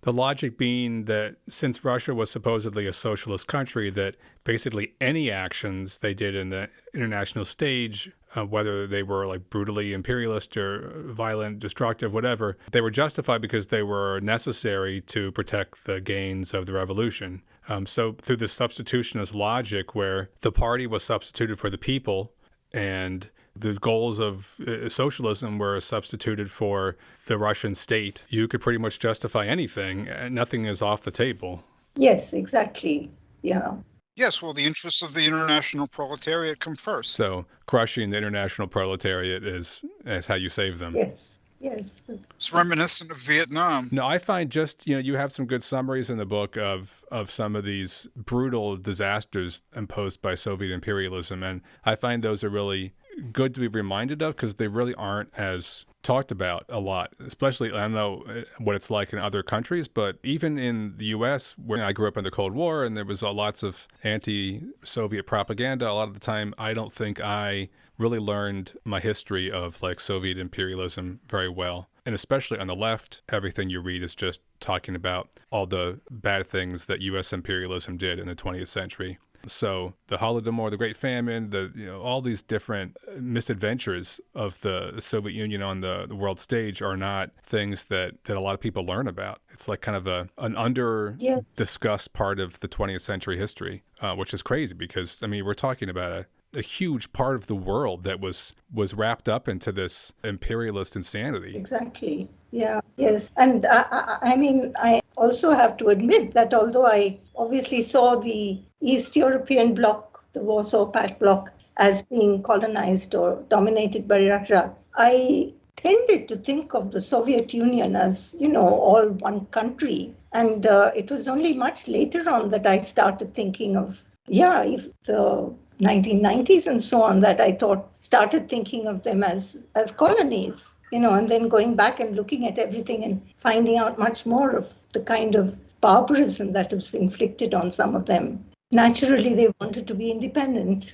The logic being that since Russia was supposedly a socialist country, that basically any actions they did in the international stage, whether they were like brutally imperialist or violent, destructive, whatever, they were justified because they were necessary to protect the gains of the revolution. So through this substitutionist logic where the party was substituted for the people and the goals of socialism were substituted for the Russian state, you could pretty much justify anything. Nothing is off the table.
Yes, exactly. Yeah.
Yes, well, the interests of the international proletariat come first.
So crushing the international proletariat is how you save them.
Yes.
It's reminiscent of Vietnam.
No, I find you have some good summaries in the book of some of these brutal disasters imposed by Soviet imperialism. And I find those are really good to be reminded of because they really aren't as talked about a lot, especially, I don't know what it's like in other countries, but even in the U.S., where I grew up in the Cold War and there was lots of anti-Soviet propaganda, a lot of the time I don't think I really learned my history of like Soviet imperialism very well. And especially on the left, everything you read is just talking about all the bad things that U.S. imperialism did in the 20th century. So the Holodomor, the Great Famine, all these different misadventures of the Soviet Union on the world stage are not things that a lot of people learn about. It's like kind of an under-discussed part of the 20th century history, which is crazy because, I mean, we're talking about a huge part of the world that was wrapped up into this imperialist insanity.
Exactly. Yeah. Yes. And I also have to admit that although I obviously saw the East European bloc, the Warsaw Pact bloc, as being colonized or dominated by Russia, I tended to think of the Soviet Union as, all one country. And it was only much later on that I started thinking of, if the 1990s and so on, that I started thinking of them as colonies, and then going back and looking at everything and finding out much more of the kind of barbarism that was inflicted on some of them. Naturally, they wanted to be independent.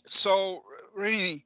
So, Rohini,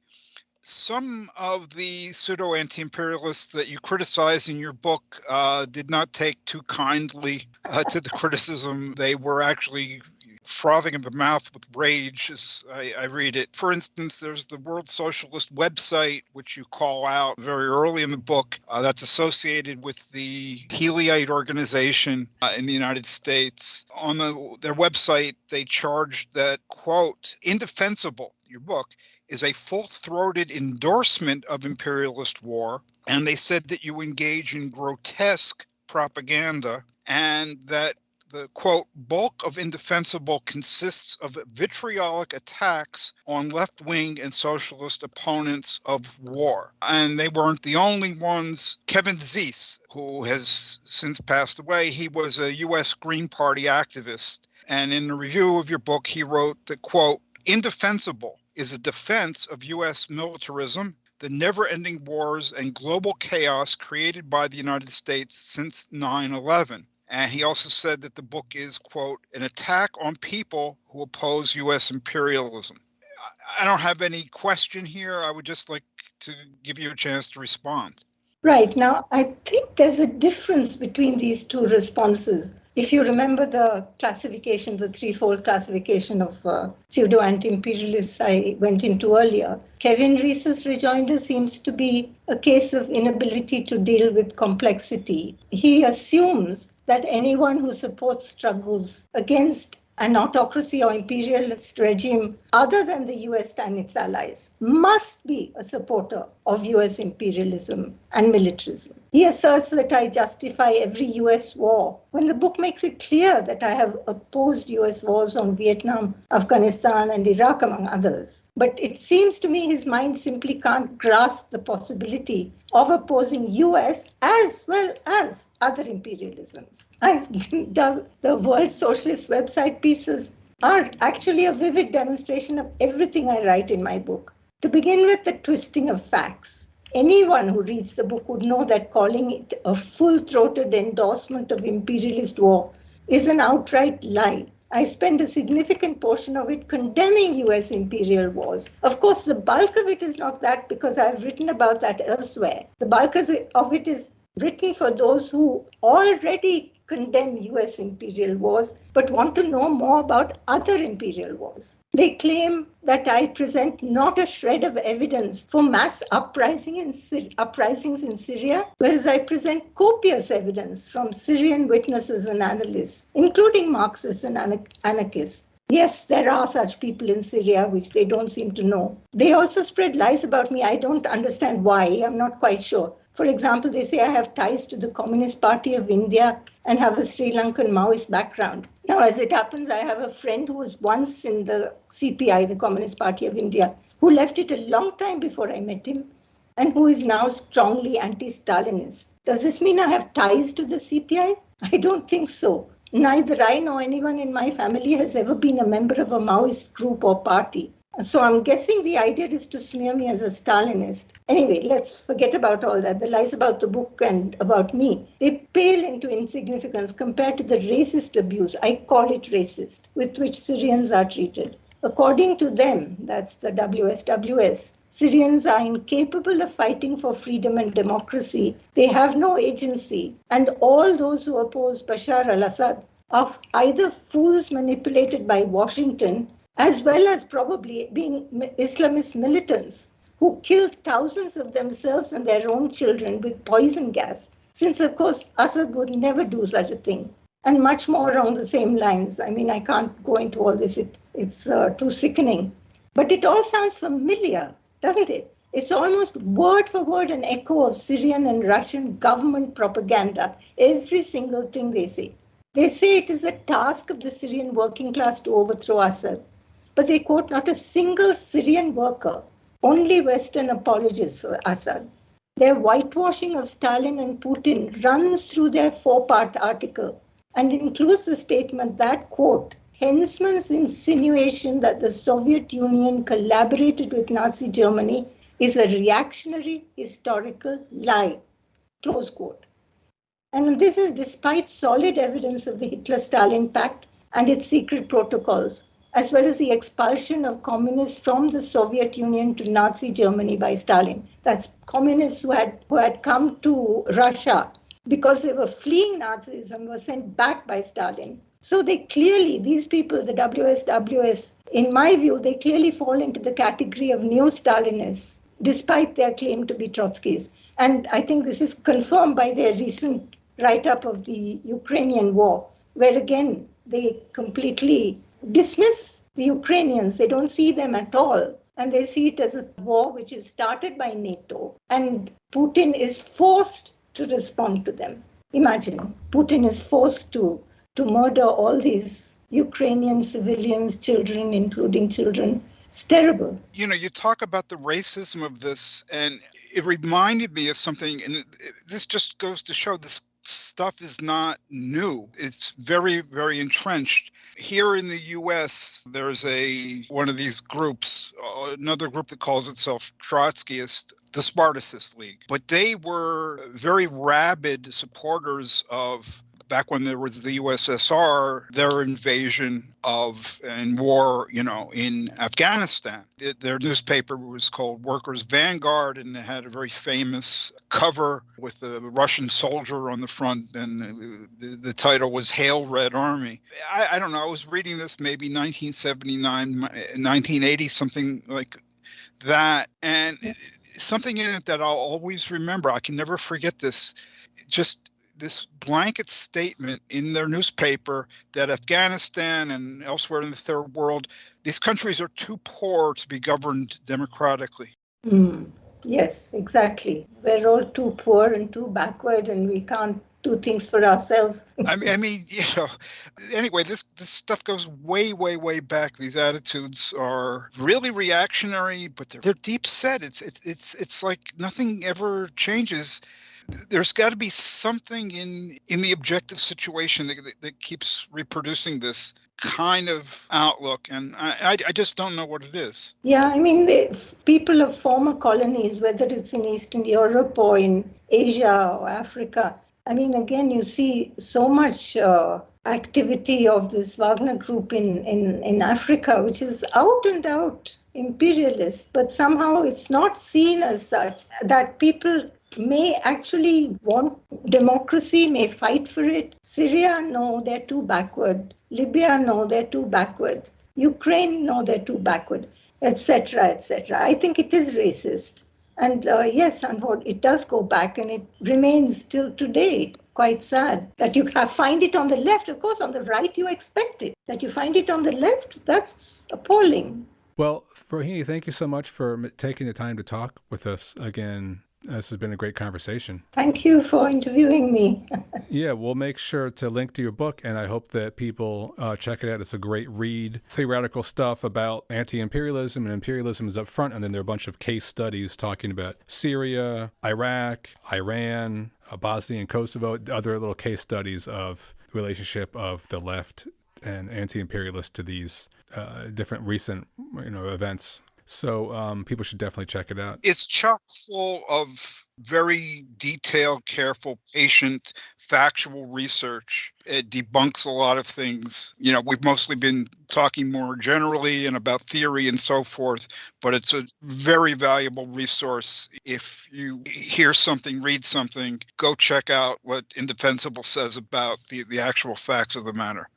some of the pseudo-anti-imperialists that you criticize in your book did not take too kindly to the criticism. They were actually frothing in the mouth with rage as I read it. For instance, there's the World Socialist website, which you call out very early in the book, that's associated with the Heliite organization in the United States. On their website, they charged that, quote, Indefensible, your book, is a full-throated endorsement of imperialist war. And they said that you engage in grotesque propaganda and that the, quote, bulk of Indefensible consists of vitriolic attacks on left-wing and socialist opponents of war. And they weren't the only ones. Kevin Zeiss, who has since passed away, he was a U.S. Green Party activist. And in the review of your book, he wrote that, quote, Indefensible is a defense of U.S. militarism, the never-ending wars and global chaos created by the United States since 9/11. And he also said that the book is, quote, an attack on people who oppose U.S. imperialism. I don't have any question here. I would just like to give you a chance to respond.
Right. Now, I think there's a difference between these two responses. If you remember the classification, the threefold classification of pseudo-anti-imperialists I went into earlier, Kevin Reese's rejoinder seems to be a case of inability to deal with complexity. He assumes that anyone who supports struggles against an autocracy or imperialist regime other than the US and its allies must be a supporter of US imperialism and militarism. He asserts that I justify every US war, when the book makes it clear that I have opposed US wars on Vietnam, Afghanistan, and Iraq, among others. But it seems to me his mind simply can't grasp the possibility of opposing US as well as other imperialisms. The World Socialist website pieces are actually a vivid demonstration of everything I write in my book. To begin with, the twisting of facts. Anyone who reads the book would know that calling it a full-throated endorsement of imperialist war is an outright lie. I spend a significant portion of it condemning US imperial wars. Of course, the bulk of it is not that, because I've written about that elsewhere. The bulk of it is written for those who already condemn US imperial wars but want to know more about other imperial wars. They claim that I present not a shred of evidence for mass uprisings in Syria, whereas I present copious evidence from Syrian witnesses and analysts, including Marxists and anarchists. Yes, there are such people in Syria, which they don't seem to know. They also spread lies about me. I don't understand why. I'm not quite sure. For example, they say I have ties to the Communist Party of India and have a Sri Lankan Maoist background. Now, as it happens, I have a friend who was once in the CPI, the Communist Party of India, who left it a long time before I met him and who is now strongly anti-Stalinist. Does this mean I have ties to the CPI? I don't think so. Neither I nor anyone in my family has ever been a member of a Maoist group or party. So I'm guessing the idea is to smear me as a Stalinist. Anyway, let's forget about all that. The lies about the book and about me, they pale into insignificance compared to the racist abuse, I call it racist, with which Syrians are treated. According to them, that's the WSWS, Syrians are incapable of fighting for freedom and democracy. They have no agency. And all those who oppose Bashar al-Assad are either fools manipulated by Washington, as well as probably being Islamist militants who killed thousands of themselves and their own children with poison gas, since, of course, Assad would never do such a thing. And much more along the same lines. I mean, I can't go into all this. It's too sickening. But it all sounds familiar, doesn't it? It's almost word for word an echo of Syrian and Russian government propaganda, every single thing they say. They say it is the task of the Syrian working class to overthrow Assad. But they quote not a single Syrian worker, only Western apologists for Assad. Their whitewashing of Stalin and Putin runs through their 4-part article and includes the statement that, quote, Hensman's insinuation that the Soviet Union collaborated with Nazi Germany is a reactionary historical lie, close quote. And this is despite solid evidence of the Hitler-Stalin Pact and its secret protocols, as well as the expulsion of communists from the Soviet Union to Nazi Germany by Stalin. That's communists who had come to Russia because they were fleeing Nazism, were sent back by Stalin. So they clearly, these people, the WSWS, in my view, they clearly fall into the category of neo-Stalinists, despite their claim to be Trotskyists. And I think this is confirmed by their recent write-up of the Ukrainian war, where again, they completely dismiss the Ukrainians. They don't see them at all. And they see it as a war which is started by NATO. And Putin is forced to respond to them. Imagine, Putin is forced to murder all these Ukrainian civilians, children, including children. It's terrible.
You know, you talk about the racism of this, and it reminded me of something, and this just goes to show this stuff is not new. It's very, very entrenched. Here in the U.S., there's one of these groups, another group that calls itself Trotskyist, the Spartacist League. But they were very rabid supporters of, back when there was the USSR, their invasion of and war, in Afghanistan. Their newspaper was called Workers' Vanguard, and it had a very famous cover with a Russian soldier on the front, and the title was Hail Red Army. I don't know, I was reading this maybe 1979, 1980, something like that, and something in it that I'll always remember. I can never forget this. Just this blanket statement in their newspaper that Afghanistan and elsewhere in the third world, these countries are too poor to be governed democratically.
Yes, exactly. We're all too poor and too backward, and we can't do things for ourselves.
I mean, anyway, this stuff goes way, way, way back. These attitudes are really reactionary, but they're deep set. It's like nothing ever changes. There's got to be something in the objective situation that keeps reproducing this kind of outlook, and I just don't know what it is.
Yeah, I mean, the people of former colonies, whether it's in Eastern Europe or in Asia or Africa, I mean, again, you see so much activity of this Wagner group in Africa, which is out and out imperialist, but somehow it's not seen as such, that people may actually want democracy, may fight for it. Syria, no, they're too backward. Libya, no, they're too backward. Ukraine, no, they're too backward, etc., etc. I think it is racist. And yes, it does go back, and it remains till today. Quite sad that you find it on the left. Of course, on the right, you expect it. That you find it on the left, that's appalling.
Well, Rohini, thank you so much for taking the time to talk with us again. This has been a great conversation.
Thank you for interviewing me.
Yeah, we'll make sure to link to your book, and I hope that people check it out. It's a great read. Theoretical stuff about anti-imperialism, and imperialism is up front, and then there are a bunch of case studies talking about Syria, Iraq, Iran, Bosnia and Kosovo, other little case studies of the relationship of the left and anti-imperialists to these different recent events. So people should definitely check it out.
It's chock full of very detailed, careful, patient, factual research. It debunks a lot of things. We've mostly been talking more generally and about theory and so forth, but it's a very valuable resource. If you hear something, read something, go check out what Indefensible says about the actual facts of the matter.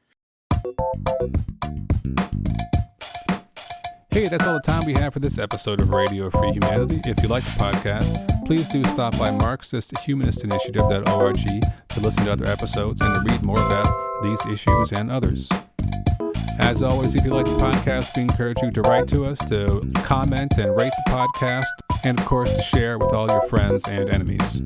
Hey, that's all the time we have for this episode of Radio Free Humanity. If you like the podcast, please do stop by Marxist-Humanist-Initiative.org to listen to other episodes and to read more about these issues and others. As always, if you like the podcast, we encourage you to write to us, to comment and rate the podcast, and of course to share with all your friends and enemies.